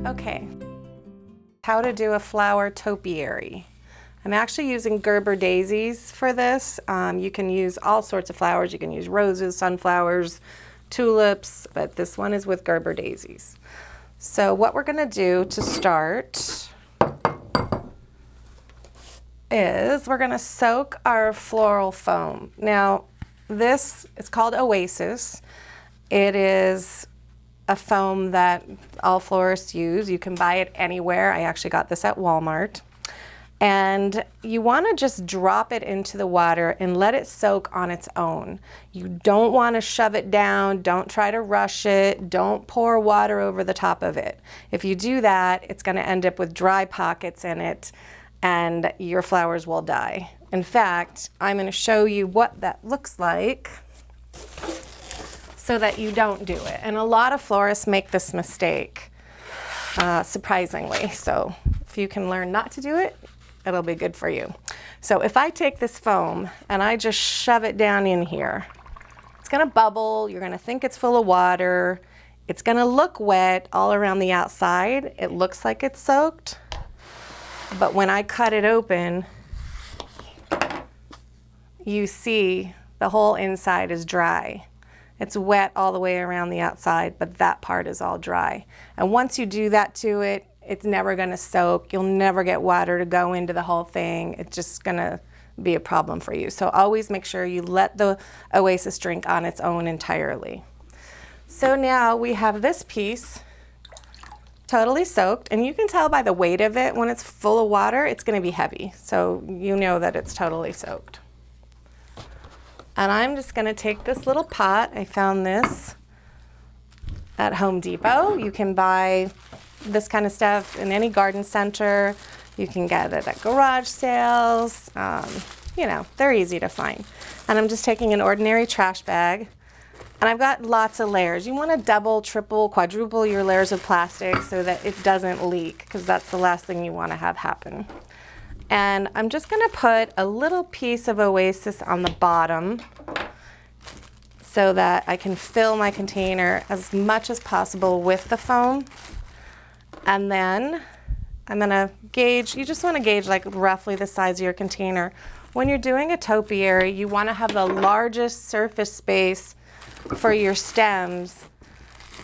Okay, how to do a flower topiary. I'm actually using Gerber daisies for this. You can use all sorts of flowers. You can use roses, sunflowers, tulips, but this one is with Gerber daisies. So what we're gonna do to start is we're gonna soak our floral foam. Now, this is called Oasis. It is a foam that all florists use. You can buy it anywhere. I actually got this at Walmart. And you want to just drop it into the water and let it soak on its own. You don't want to shove it down. Don't try to rush it. Don't pour water over the top of it. If you do that, it's going to end up with dry pockets in it and your flowers will die. In fact, I'm going to show you what that looks like so that you don't do it. And a lot of florists make this mistake, surprisingly. So if you can learn not to do it, it'll be good for you. So if I take this foam and I just shove it down in here, it's gonna bubble, you're gonna think it's full of water, it's gonna look wet all around the outside, it looks like it's soaked, but when I cut it open, you see the whole inside is dry. It's wet all the way around the outside, but that part is all dry. And once you do that to it, it's never gonna soak. You'll never get water to go into the whole thing. It's just gonna be a problem for you. So always make sure you let the Oasis drink on its own entirely. So now we have this piece totally soaked, and you can tell by the weight of it, when it's full of water, it's gonna be heavy. So you know that it's totally soaked. And I'm just gonna take this little pot. I found this at Home Depot. You can buy this kind of stuff in any garden center. You can get it at garage sales. You know, they're easy to find. And I'm just taking an ordinary trash bag. And I've got lots of layers. You want to double, triple, quadruple your layers of plastic so that it doesn't leak, because that's the last thing you want to have happen. And I'm just going to put a little piece of Oasis on the bottom so that I can fill my container as much as possible with the foam. And then I'm gonna gauge, you just wanna gauge like roughly the size of your container. When you're doing a topiary, you wanna have the largest surface space for your stems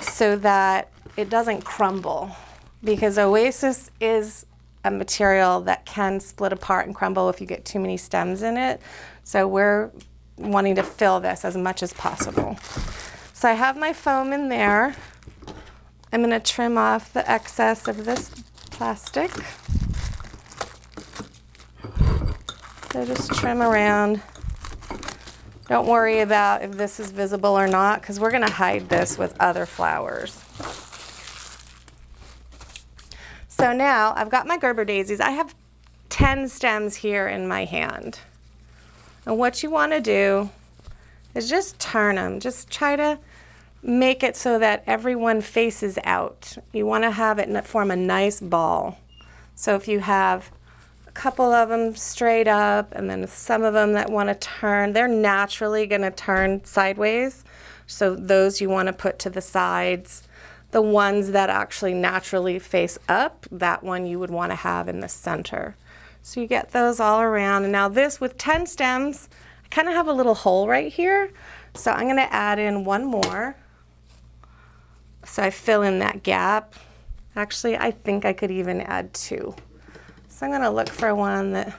so that it doesn't crumble, because Oasis is a material that can split apart and crumble if you get too many stems in it. So we're wanting to fill this as much as possible. So I have my foam in there. I'm going to trim off the excess of this plastic. So just trim around. Don't worry about if this is visible or not, because we're going to hide this with other flowers. So now I've got my Gerber daisies. I have 10 stems here in my hand. And what you want to do is just turn them. Just try to make it so that everyone faces out. You want to have it form a nice ball. So if you have a couple of them straight up and then some of them that want to turn, they're naturally going to turn sideways. So those you want to put to the sides. The ones that actually naturally face up, that one you would want to have in the center. So you get those all around. And now this with 10 stems, I kind of have a little hole right here. So I'm going to add in one more. So I fill in that gap. Actually, I think I could even add 2. So I'm going to look for one that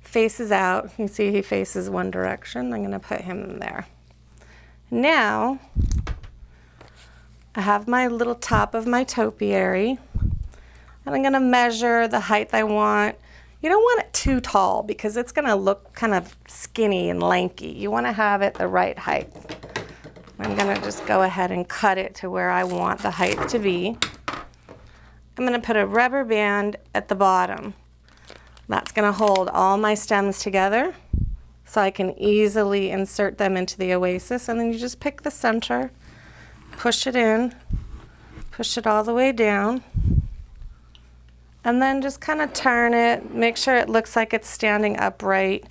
faces out. You see he faces one direction. I'm going to put him in there. Now, I have my little top of my topiary. And I'm going to measure the height I want. You don't want it too tall because it's going to look kind of skinny and lanky. You want to have it the right height. I'm going to just go ahead and cut it to where I want the height to be. I'm going to put a rubber band at the bottom. That's going to hold all my stems together so I can easily insert them into the Oasis. And then you just pick the center, push it in, push it all the way down, and then just kind of turn it, make sure it looks like it's standing upright.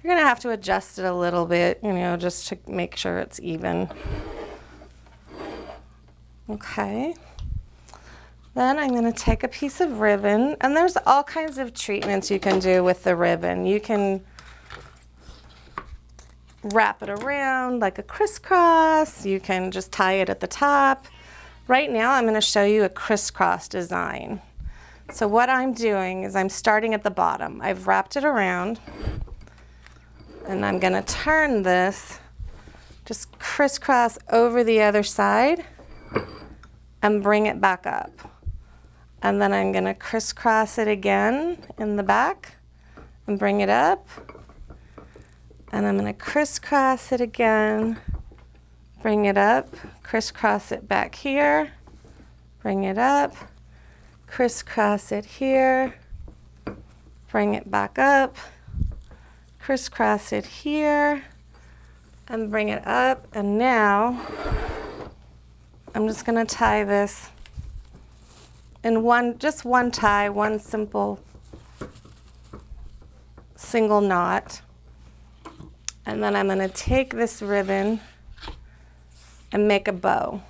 You're going to have to adjust it a little bit, you know, just to make sure it's even. Okay. Then I'm going to take a piece of ribbon, and there's all kinds of treatments you can do with the ribbon. You can wrap it around like a crisscross. You can just tie it at the top. Right now I'm going to show you a crisscross design. So what I'm doing is I'm starting at the bottom. I've wrapped it around, and I'm going to turn this, just crisscross over the other side and bring it back up. And then I'm going to crisscross it again in the back and bring it up. And I'm going to crisscross it again, bring it up, crisscross it back here, bring it up, crisscross it here, bring it back up, crisscross it here, and bring it up. And now I'm just going to tie this in just one tie, one simple single knot. And then I'm going to take this ribbon and make a bow.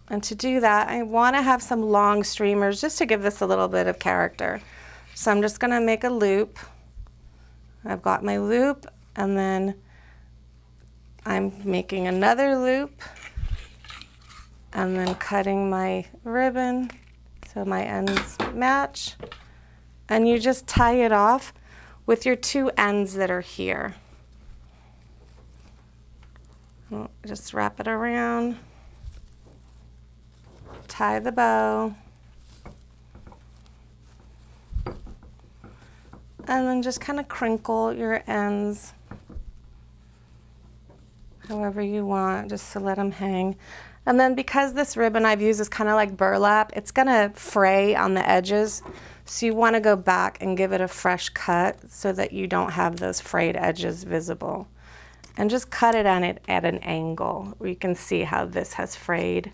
And to do that, I want to have some long streamers just to give this a little bit of character. So I'm just going to make a loop. I've got my loop, and then I'm making another loop, and then cutting my ribbon so my ends match. And you just tie it off with your two ends that are here. Just wrap it around, tie the bow, and then just kind of crinkle your ends however you want, just to let them hang. And then because this ribbon I've used is kind of like burlap, it's gonna fray on the edges. So you want to go back and give it a fresh cut so that you don't have those frayed edges visible. And just cut it on it at an angle where you can see how this has frayed.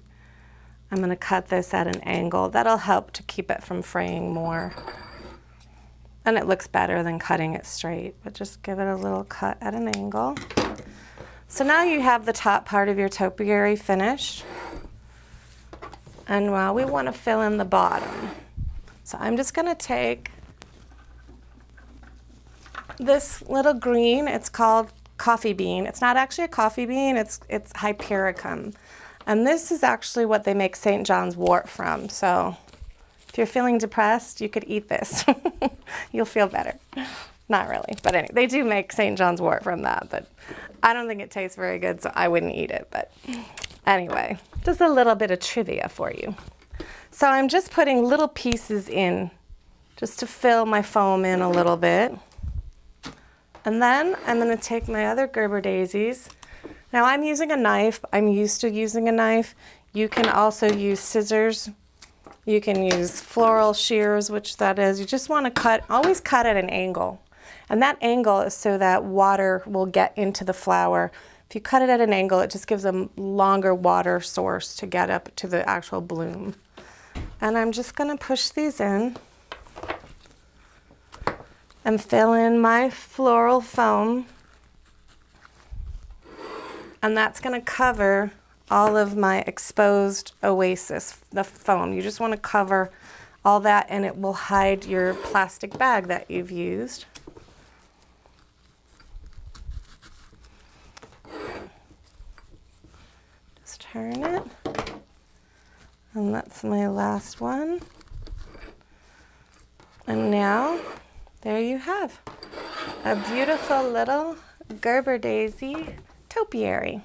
I'm going to cut this at an angle. That'll help to keep it from fraying more. And it looks better than cutting it straight, but just give it a little cut at an angle. So now you have the top part of your topiary finished. And now we want to fill in the bottom. So I'm just going to take this little green, it's called coffee bean. It's not actually a coffee bean, it's Hypericum. And this is actually what they make St. John's wort from. So if you're feeling depressed, you could eat this. You'll feel better. Not really, but anyway, they do make St. John's wort from that, but I don't think it tastes very good, so I wouldn't eat it. But anyway, just a little bit of trivia for you. So I'm just putting little pieces in just to fill my foam in a little bit. And then I'm going to take my other Gerber daisies. Now I'm using a knife. I'm used to using a knife. You can also use scissors. You can use floral shears, which that is. You just want to cut, always cut at an angle. And that angle is so that water will get into the flower. If you cut it at an angle, it just gives a longer water source to get up to the actual bloom. And I'm just going to push these in and fill in my floral foam. And that's going to cover all of my exposed oasis, the foam. You just want to cover all that, and it will hide your plastic bag that you've used. Just turn it. And that's my last one. And now, there you have a beautiful little Gerber daisy topiary.